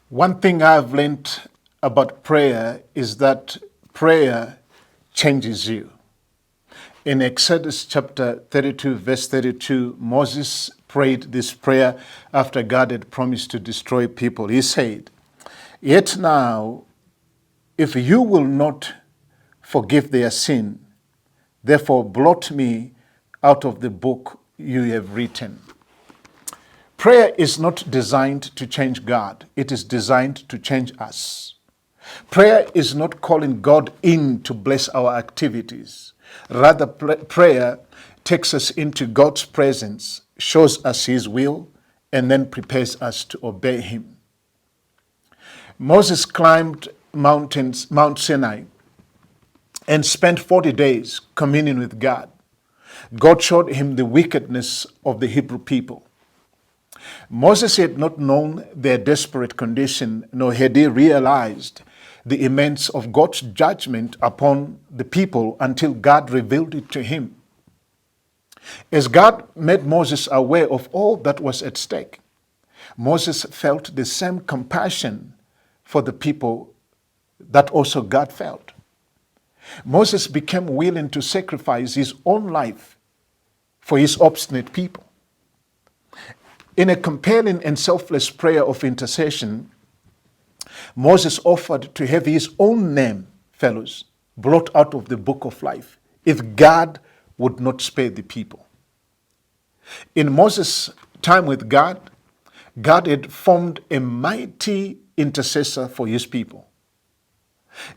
One thing I've learned about prayer is that prayer changes you. In Exodus chapter 32, verse 32, Moses prayed this prayer after God had promised to destroy people. He said, "Yet now, if you will not forgive their sin, therefore blot me out of the book you have written." Prayer is not designed to change God. It is designed to change us. Prayer is not calling God in to bless our activities. Rather, prayer takes us into God's presence, shows us His will, and then prepares us to obey Him. Moses climbed Mount Sinai and spent 40 days communing with God. God showed him the wickedness of the Hebrew people. Moses had not known their desperate condition, nor had he realized the immense of God's judgment upon the people until God revealed it to him. As God made Moses aware of all that was at stake, Moses felt the same compassion for the people that also God felt. Moses became willing to sacrifice his own life for his obstinate people. In a compelling and selfless prayer of intercession, Moses offered to have his own name, fellows, blotted out of the book of life if God would not spare the people. In Moses' time with God, God had formed a mighty intercessor for his people.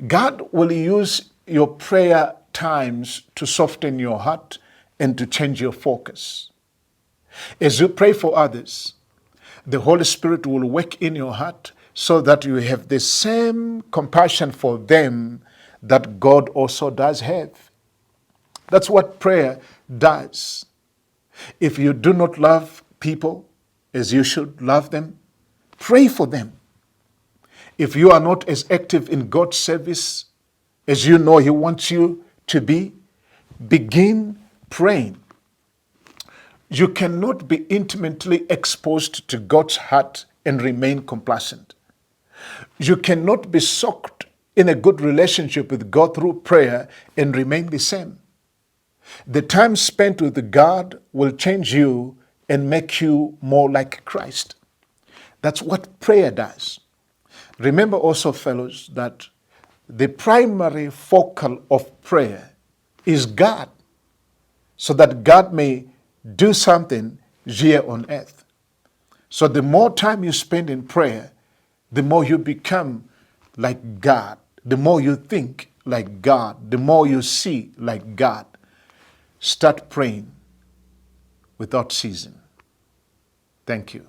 God will use your prayer times to soften your heart and to change your focus. As you pray for others, the Holy Spirit will work in your heart so that you have the same compassion for them that God also does have. That's what prayer does. If you do not love people as you should love them, pray for them. If you are not as active in God's service as you know He wants you to be, begin praying. You cannot be intimately exposed to God's heart and remain complacent. You cannot be soaked in a good relationship with God through prayer and remain the same. The time spent with God will change you and make you more like Christ. That's what prayer does. Remember also, fellows, that the primary focal of prayer is God, so that God may do something here on earth. So the more time you spend in prayer, the more you become like God, the more you think like God, the more you see like God. Start praying without ceasing. Thank you.